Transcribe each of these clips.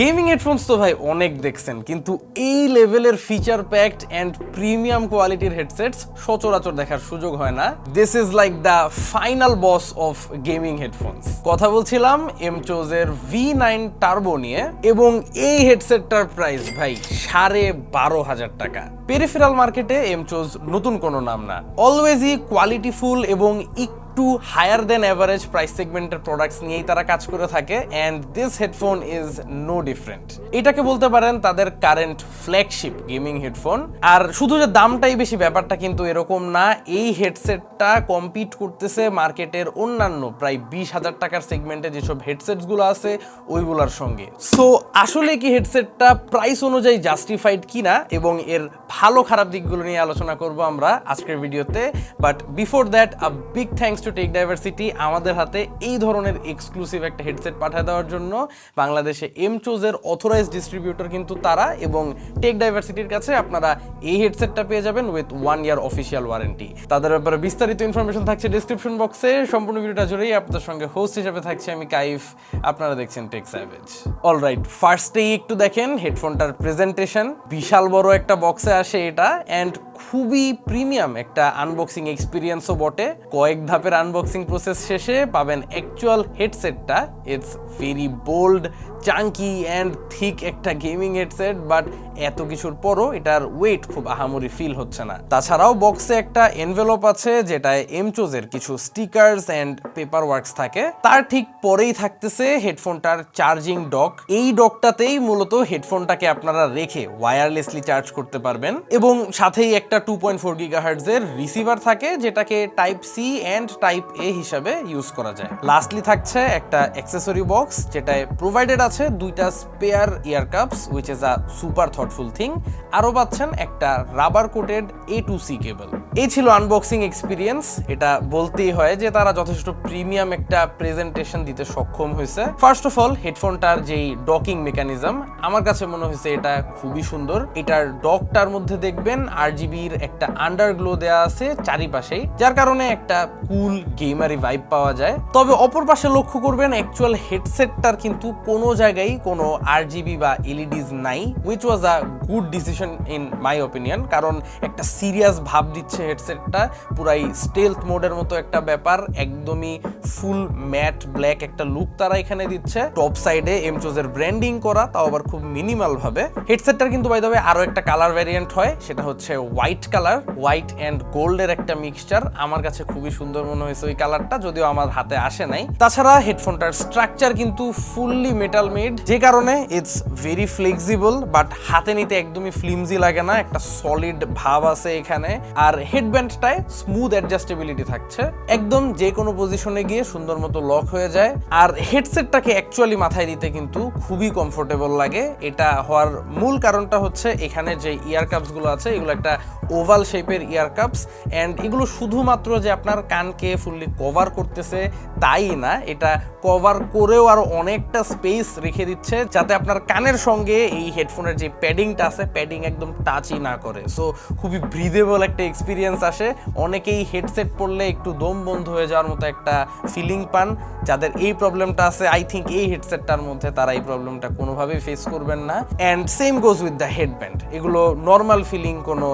Gaming headphones তো ভাই অনেক দেখছেন, কিন্তু এই লেভেলের ফিচার প্যাকড অ্যান্ড প্রিমিয়াম কোয়ালিটির হেডসেটস সচরাচর দেখার সুযোগ হয় না। This is like the final boss of gaming headphones. কথা বলছিলাম এমচোজের V9 টার্বো নিয়ে, এবং এই হেডসেটটার প্রাইস ভাই 12,500 টাকা। পেরিফেরাল মার্কেটে এমচোজ নতুন কোনো নাম না, অলওয়েজই কোয়ালিটিফুল এবং একটু হায়ার দেন অ্যাভারেজ প্রাইস সেগমেন্টের প্রোডাক্টস নিয়েই তারা কাজ করে থাকে, and this headphone is no different. এটাকে বলতে পারেন তাদের কারেন্ট ফ্ল্যাগশিপ গেমিং হেডফোন। আর শুধু যে দামটাই বেশি, ব্যাপারটা কিন্তু এরকম না। এই হেডসেটটা কম্পিট করতেছে মার্কেটের অন্যান্য প্রায় 20,000 টাকার সেগমেন্টে যেসব হেডসেটসগুলো আছে ওইগুলোর সঙ্গে। সো আসলে কি হেডসেটটা প্রাইস অনুযায়ী জাস্টিফাইড কিনা এবং এর ভালো খারাপ দিকগুলো নিয়ে আলোচনা করব আমরা আজকের ভিডিওতে। But before that, a big thanks to Tech Diversity আমাদের হাতে এই ধরনের এক্সক্লুসিভ একটা হেডসেট পাঠিয়ে দেওয়ার জন্য। বাংলাদেশে এমচোজের অথরাইজড ডিস্ট্রিবিউটর কিন্তু তারা, এবং টেক ডাইভার্সিটির কাছে আপনারা এই হেডসেটটা পেয়ে যাবেন উইথ 1 ইয়ার অফিসিয়াল ওয়ারেন্টি। তাদের ব্যাপারে বিস্তারিত ইনফরমেশন থাকছে ডিসক্রিপশন বক্সে। সম্পূর্ণ ভিডিওটা জুড়েই আপনাদের সঙ্গে হোস্ট হিসেবে থাকছে আমি কাইফ, আপনারা দেখছেন টেক স্যাভেজ। অলরাইট, ফার্স্টেই একটু দেখেন হেডফোনটার প্রেজেন্টেশন। বিশাল বড় একটা বক্সে আসে এটা, অ্যান্ড খুবই প্রিমিয়াম একটা আনবক্সিং এক্সপিরিয়েন্সও বটে। কয়েক ধাপের আনবক্সিং প্রসেস শেষে পাবেন অ্যাকচুয়াল হেডসেটটা। It's very bold, chunky and thick একটা গেমিং হেডসেট, বাট এত কিছুর পরও এটার ওয়েট খুব আহামরি ফিল হচ্ছে না। তাছাড়াও বক্সে একটা এনভেলপ আছে যেটায় এমচোজের কিছু স্টিকার্স অ্যান্ড পেপার ওয়ার্কস থাকে। তার ঠিক পরেই থাকতেছে হেডফোনটার চার্জিং ডক। এই ডকটাতেই মূলত হেডফোনটাকে আপনারা রেখে ওয়্যারলেসলি চার্জ করতে পারবেন, এবং সাথেই একটা 2.4 গিগাহার্টজের রিসিভার থাকে যেটাকে টাইপ সি অ্যান্ড টাইপ এ হিসাবে ইউজ করা যায়। লাস্টলি থাকছে একটা অ্যাক্সেসরি বক্স যেটায় প্রোভাইডেড আছে 2টা spare year cups, which is a super thoughtful thing. আরও পাচ্ছেন একটা রাবার কোটেড A2C কেবল। এই ছিল আনবক্সিং এক্সপিরিয়েন্স। এটা বলতেই হয় যে তারা যথেষ্ট প্রিমিয়াম একটা প্রেজেন্টেশন দিতে সক্ষম হয়েছে। ফার্স্ট অফ অল, হেডফোনটার যেই ডকিং মেকানিজম আমার কাছে মনে হয়েছে এটা খুবই সুন্দর। এটার ডকটার মধ্যে দেখবেন RGB'র একটা আন্ডারগ্লো দেওয়া আছে চারিপাশেই, যার কারণে একটা কুল গেমারি ভাইব পাওয়া যায়। তবে অপর পাশে লক্ষ্য করবেন অ্যাকচুয়াল হেডসেটটার কিন্তু কোনো জায়গায় কোনো RGB বা LEDs নাই, which was a good decision in my opinion. কারণ একটা সিরিয়াস ভাব দিচ্ছে হেডসেটটা, পুরাই স্টেলথ মোডের মতো একটা ব্যাপার। একদমই ফুল ম্যাট ব্ল্যাক একটা লুক তারা এখানে দিচ্ছে। টপ সাইডে এমচোজের ব্র্যান্ডিং করা, তাও আবার খুব মিনিমাল ভাবে। হেডসেটটার কিন্তু বাই দ্য ওয়ে আরো একটা কালার ভ্যারিয়েন্ট হয়, সেটা হচ্ছে হোয়াইট কালার। হোয়াইট অ্যান্ড গোল্ডের একটা মিক্সচার। আমার কাছে খুবই সুন্দর মনে হয়েছে ওই কালারটা, যদিও আমার হাতে আসে নাই। তাছাড়া হেডফোনটার স্ট্রাকচার কিন্তু ফুললি মেটাল মেড, যে কারণে ইটস ভেরি ফ্লেক্সিবল, বাট হাতে নিতে একদমই ফ্লিমজি লাগে না। একটা সলিড ভাব আছে এখানে। আর হেডব্যান্ডটায় স্মুথ অ্যাডজাস্টেবিলিটি থাকছে, একদম যে কোনো পজিশনে গিয়ে সুন্দর মতো লক হয়ে যায়। আর হেডসেটটাকে অ্যাকচুয়ালি মাথায় দিতে কিন্তু খুবই কমফোর্টেবল লাগে। এটা হওয়ার মূল কারণটা হচ্ছে এখানে যে ইয়ার কাপস গুলো আছে, এগুলো একটা ওভাল শেপের ইয়ার কাপস, অ্যান্ড এগুলো শুধুমাত্র যে আপনার কানকে ফুললি কভার করতেছে তাই না, এটা কভার করেও আরো অনেকটা স্পেস রেখে দিচ্ছে যাতে আপনার কানের সঙ্গে এই হেডফোনের যে প্যাডিংটা আছে, প্যাডিং একদম টাচই না করে। সো খুবই ব্রিদেবল একটা এক্সপিরিয়েন্স আসে। অনেকেই হেডসেট পরলে একটু দম বন্ধ হয়ে যাওয়ার মতো একটা ফিলিং পান। যাদের এই প্রবলেমটা আছে, আই থিঙ্ক এই হেডসেটটার মধ্যে তারা এই প্রবলেমটা কোনোভাবেই ফেস করবেন না। And same goes with the headband. এগুলো নর্মাল ফিলিং কোনো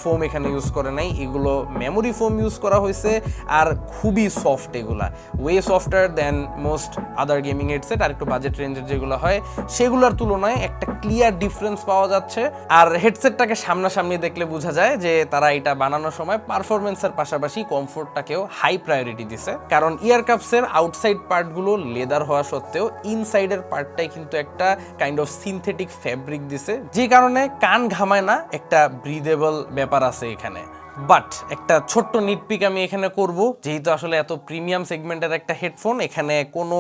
ফোম এখানে ইউজ করে নাই, এগুলো মেমোরি ফোম ইউজ করা হয়েছে, আর খুবই সফট। এগুলা ওয়ে সফটার দেন মোস্ট আদার গেমিং হেডসেট। আর একটু বাজেট রেঞ্জের যেগুলো হয় সেগুলোর তুলনায় একটা ক্লিয়ার ডিফারেন্স পাওয়া যাচ্ছে। আর হেডসেটটাকে সামনাসামনি দেখলে বোঝা যায় যে তারা এটা বানানোর সময় পারফরমেন্সের পাশাপাশি কমফোর্টটাকেও হাই প্রায়োরিটি দিছে। কারণ ইয়ার কাপসের আউটসাইড পার্টগুলো লেদার হওয়া সত্ত্বেও ইনসাইডের পার্টটাই কিন্তু একটা কাইন্ড অফ সিনথেটিক ফ্যাব্রিক দিছে, যে কারণে কান ঘামায় না, একটা ব্রিদেবল ব্যাপার আছে এখানে। বাট একটা ছোট্ট নিটপিক আমি এখানে করব, যেহেতু আসলে এত প্রিমিয়াম সেগমেন্টের একটা হেডফোন, এখানে কোনো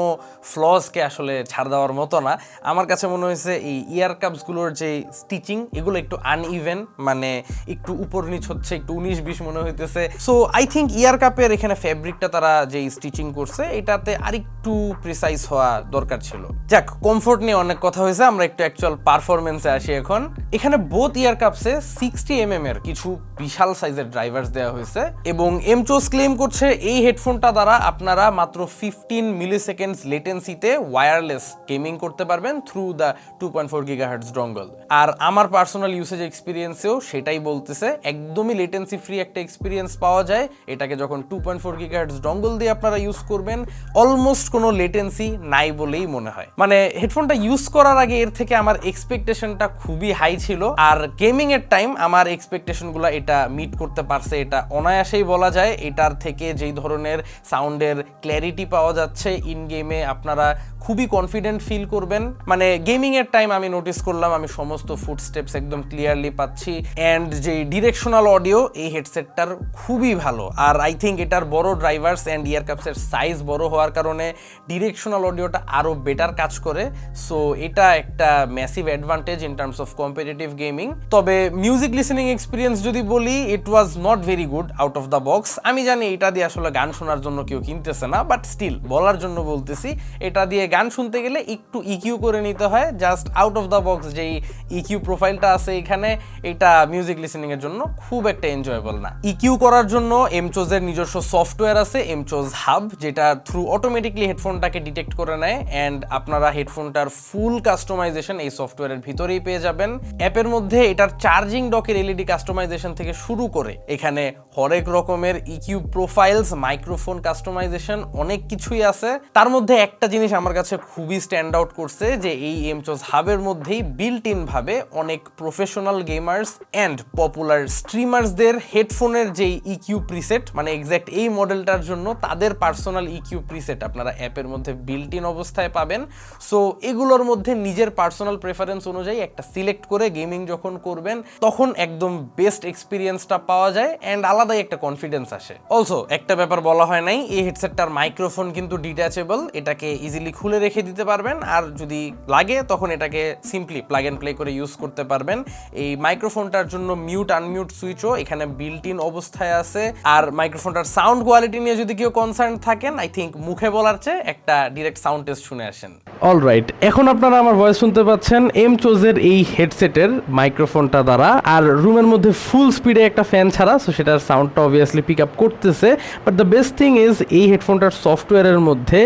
ফ্লসকে আসলে ছাড় দেওয়ার মতো না। আমার কাছে মনে হয়েছে এই ইয়ার কাপসগুলোর যে স্টিচিং, এগুলো একটু আনইভেন, মানে একটু উপর নিচ হচ্ছে, একটু 19-20 মনে হইতেছে। সো আই থিঙ্ক ইয়ার কাপের এখানে ফ্যাব্রিকটা তারা যে স্টিচিং করছে এটাতে আরেকটু প্রিসাইজ হওয়া দরকার ছিল। যাক, কমফোর্ট নিয়ে অনেক কথা হয়েছে, আমরা একটু অ্যাকচুয়াল পারফরমেন্সে আসি এখন। এখানে বোথ ইয়ার কাপসে 60mm এর কিছু বিশাল সাইজের ড্রাইভার্স দেওয়া হয়েছে এবং এমচোস ক্লেম করছে এই হেডফোনটা দ্বারা আপনারা মাত্র 15 মিলিসেকেন্ডস লেটেন্সিতে ওয়্যারলেস গেমিং করতে পারবেন থ্রু দ্য 2.4 গিগাহার্টজ ডঙ্গল। আর আমার পার্সোনাল ইউসেজ এক্সপিরিয়েন্সেও সেটাই বলতেছে, একদমই লেটেন্সি ফ্রি একটা এক্সপিরিয়েন্স পাওয়া যায় এটাকে যখন 2.4 গিগাহার্টজ ডঙ্গল দিয়ে আপনারা ইউজ করবেন। অলমোস্ট কোনো লেটেন্সি নাই বলেই মনে হয়। মানে হেডফোনটা ইউজ করার আগে এর থেকে আমার এক্সপেকটেশনটা খুবই হাই ছিল, আর গেমিং এর টাইম আমার এক্সপেকটেশনগুলো এটা মিট করতে পারছে, এটা অনায়াসেই বলা যায়। এটার থেকে যেই ধরনের সাউন্ডের ক্ল্যারিটি পাওয়া যাচ্ছে ইন গেমে আপনারা খুবই কনফিডেন্ট ফিল করবেন। মানে গেমিং এর টাইম আমি নোটিস করলাম আমি সমস্ত ফুটস্টেপস একদম ক্লিয়ারলি পাচ্ছি, অ্যান্ড যে ডিরেকশনাল অডিও এই হেডসেটটার খুবই ভালো। আর আই থিঙ্ক এটার বড় ড্রাইভার্স অ্যান্ড ইয়ার কাপসের সাইজ বড় হওয়ার কারণে ডিরেকশনাল অডিওটা আরো বেটার কাজ করে। সো এটা একটা massive advantage in terms of competitive gaming. তবে মিউজিক লিসেনিং এক্সপিরিয়েন্স যদি বলি, it was not very good out of the box. আমি জানি এটা দিয়ে আসলে গান শোনার জন্য কেউ কিনতেছে না, বাট স্টিল বলার জন্য বলতেছি, এটা দিয়ে গান শুনতে গেলে একটু ইকিউ করে নিতে হয়। Just out of the box যেই ইকিউ প্রোফাইলটা আছে এখানে, এটা মিউজিক লিসেনিং এর জন্য খুব একটা এনজয়েবল না। ইকিউ করার জন্য এমচোজের নিজস্ব সফটওয়্যার আছে, এমচোজ হাব, যেটা থ্রু অটোমেটিকলি হেডফোনটাকে ডিটেক্ট করে নেয়, অ্যান্ড আপনারা হেডফোনটার ফুল কাস্টমাইজেশন এই সফটওয়্যারের ভিতরেই পেয়ে যাবেন। অ্যাপের মধ্যে এটার চার্জিং ডকের এলইডি কাস্টমাইজেশন থেকে শুরু করে এখানে হরেক রকমের ইকিউ প্রোফাইলস, মাইক্রোফোন কাস্টমাইজেশন, অনেক কিছুই আছে। তার মধ্যে একটা জিনিস আমার কাছে খুবই স্ট্যান্ড আউট করছে, যে এই এমচোজ হাবের মধ্যেই বিল্ট ইন ভাবে অনেক প্রফেশনাল গেমার্স অ্যান্ড পপুলার স্ট্রিমার্সদের হেডফোনের যেই ইকিউ প্রিসেট, মানে এক্স্যাক্ট এই মডেলটার জন্য তাদের পার্সোনাল ইকিউ প্রিসেট আপনারা অ্যাপের মধ্যে বিল্ট ইন অবস্থায় পাবেন। সো এগুলোর মধ্যে নিজের পার্সোনাল প্রেফারেন্স অনুযায়ী একটা সিলেক্ট করে গেমিং যখন করবেন তখন একদম বেস্ট এক্সপিরিয়েন্সটা পাওয়া যায়, অ্যান্ড আলাদাই একটা কনফিডেন্স আসে। অলসো একটা ব্যাপার বলা হয় নাই, এই হেডসেটটার মাইক্রোফোন কিন্তু ডিট্যাচেবল, এটাকে ইজিলি খুলে রেখে দিতে পারবেন, আর যদি লাগে তখন এটাকে সিম্পলি প্লাগ অ্যান্ড প্লে করে ইউজ করতে পারবেন। এই মাইক্রোফোনটার জন্য মিউট আনমিউট সুইচও এখানে বিল্ট ইন অবস্থায় আছে। আর মাইক্রোফোনটার সাউন্ড কোয়ালিটি নিয়ে যদি কেউ কনসার্ন থাকেন, আই থিঙ্ক মুখে বলার চেয়ে একটা ডিরেক্ট সাউন্ড টেস্ট শুনে আসেন। অলরাইট, এখন আপনারা আমার ভয়েস শুনতে পাচ্ছেন এমচোজের এই হেডসেটের মাইক্রোফোনটা দ্বারা, আর রুমের মধ্যে ফুল স্পিডে একটা ফ্যান ছাড়া, সো সেটার সাউন্ডটা অবভিয়াসলি পিক আপ করতেছে। But the best thing is এই হেডফোনটার সফটওয়্যারের মধ্যে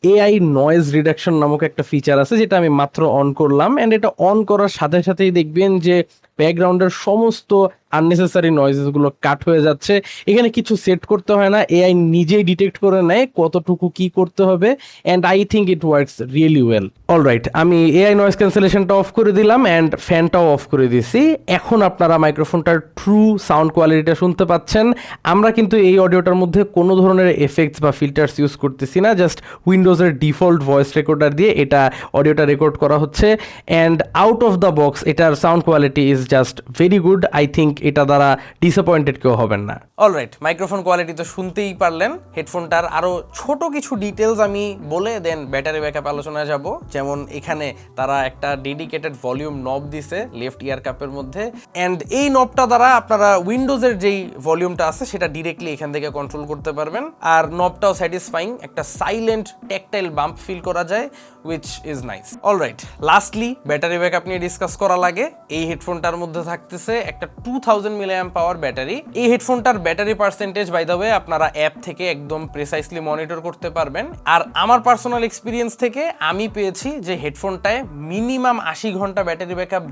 এআই নয়েজ রিডাকশন নামক একটা ফিচার আছে, যেটা আমি মাত্র অন করলাম, অ্যান্ড এটা অন করার সাথে সাথেই দেখবেন যে ব্যাকগ্রাউন্ডের সমস্ত আননেসেসারি নয়েজেসগুলো কাট হয়ে যাচ্ছে। এখানে কিছু সেট করতে হয় না, এআই নিজেই ডিটেক্ট করে নেয় কতটুকু কি করতে হবে, and I think it works really well. Alright, আমি এআই নয়েজ ক্যান্সেলেশনটা অফ করে দিলাম অ্যান্ড ফ্যানটাও অফ করে দিছি। এখন আপনারা মাইক্রোফোনটার ট্রু সাউন্ড কোয়ালিটিটা শুনতে পাচ্ছেন। আমরা কিন্তু এই অডিওটার মধ্যে কোনো ধরনের এফেক্টস বা ফিল্টার্স ইউজ করতেছি না, জাস্ট উইন্ডোজের ডিফল্ট ভয়েস রেকর্ডার দিয়ে এটা অডিওটা রেকর্ড করা হচ্ছে, and out of the box এটার sound quality is just very good. I think এটা দ্বারা ডিসঅ্যাপয়েন্টেড কেউ হবেন না। অলরাইট, মাইক্রোফোন কোয়ালিটি তো শুনতেই পারলেন। হেডফোনটার আরো ছোট কিছু ডিটেলস আমি বলে দেন ব্যাটারি ব্যাকআপ আলোচনায় যাব। যেমন এখানে তারা একটা ডেডিকেটেড ভলিউম নব দিছে লেফট ইয়ার কাপের মধ্যে, অ্যান্ড এই নবটা দ্বারা আপনারা উইন্ডোজের যেই ভলিউমটা আছে সেটা ডিরেক্টলি এখান থেকে কন্ট্রোল করতে পারবেন। আর নবটাও স্যাটিসফাইং, একটা সাইলেন্ট ট্যাকটাইল বাম্প ফিল করা যায়, which is nice. Alright, lastly battery backup নিয়ে ডিসকাস করা লাগে। এই হেডফোনটার মধ্যে থাকতেছে একটা 2000 মিলিঅ্যাম্প পাওয়ার ব্যাটারি। এই হেডফোনটার battery percentage by the way আপনারা অ্যাপ থেকে একদম প্রিসাইসলি মনিটর করতে পারবেন। আর আমার পার্সোনাল এক্সপিরিয়েন্স থেকে আমি পেয়েছি যে হেডফোনটায় মিনিমাম 80 ঘন্টা ব্যাটারি ব্যাকআপ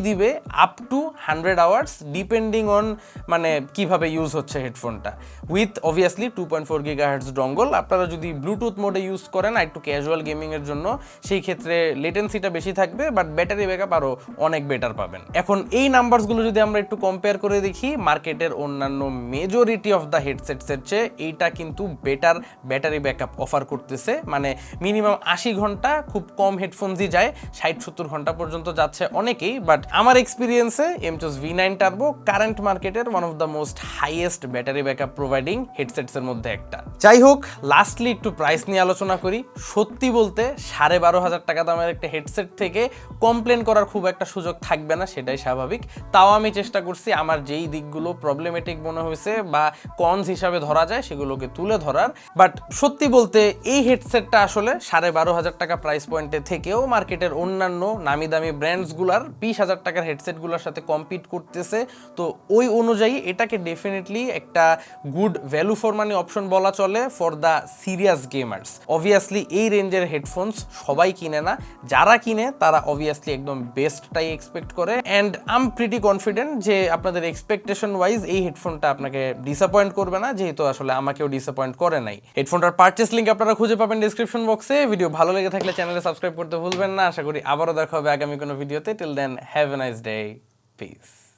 দিবে, up to 100 hours, depending on মানে কিভাবে ইউজ হচ্ছে হেডফোনটা। With obviously 2.4 gigahertz dongle. আপনারা যদি ব্লুটুথ মোডে ইউজ করেন একটু ক্যাজুয়াল গেমিং এর জন্য, সেই ক্ষেত্রে লেটেন্সিটা বেশি থাকবে, বাট ব্যাটারি ব্যাকআপ আরো অনেক বেটার পাবেন। এখন এই নাম্বারসগুলো যদি আমরা একটু কম্পেয়ার করে দেখি মার্কেটের অন্যান্য মেজরিটি অফ দ্য হেডসেটসের চেয়ে, এইটা কিন্তু বেটার ব্যাটারি ব্যাকআপ অফার করতেছে। মানে মিনিমাম 80 ঘন্টা, খুব কম হেডফোনসই যায় 60-70 ঘন্টা পর্যন্ত যাচ্ছে অনেকেই। বাট আমার এক্সপিরিয়েন্সে এমচোস V9 টার্বো কারেন্ট মার্কেটের one of the most highest battery backup providing হেডসেটসের মধ্যে একটা। যাই হোক, লাস্টলি একটু প্রাইস নিয়ে আলোচনা করি। সত্যি বলতে 12,500 টাকা দামের একটা হেডসেট থেকে কমপ্লেন করার খুব একটা সুযোগ থাকবে না, সেটাই স্বাভাবিক। তাও আমি চেষ্টা করছি আমার যেই দিকগুলো প্রবলেমেটিক মনে হয়েছে বা কনস হিসাবে ধরা যায় সেগুলোকে তুলে ধরার। বাট সত্যি বলতে এই হেডসেটটা আসলে 12,500 টাকা প্রাইস পয়েন্টে থেকেও মার্কেটের অন্যান্য নামি দামি ব্র্যান্ডসগুলার 20,000 টাকার হেডসেটগুলোর সাথে কম্পিট করতেছে। তো ওই অনুযায়ী এটাকে ডেফিনেটলি একটা good value for money option বলা চলে for the serious gamers. Obviously এই রেঞ্জের হেডফোনস সবাই কিনে না, যারা কিনে তারা অবভিয়াসলি একদম বেস্টটাই এক্সপেক্ট করে। And I am pretty confident যে আপনাদের এক্সপেকটেশন ওয়াইজ এই হেডফোনটা আপনাকে ডিসঅ্যাপয়েন্ট করবে না, যেহেতু আসলে আমাকেও ডিসঅ্যাপয়েন্ট করে নাই। হেডফোনটার পারচেস লিঙ্ক আপনারা খুঁজে পাবেন ডিসক্রিপশন বক্সে। ভিডিও ভালো লেগে থাকলে চ্যানেলে সাবস্ক্রাইব করতে ভুলবেন না। আশা করি আবারও দেখা হবে আগামী কোনো ভিডিওতে। Till then have a nice day, piece.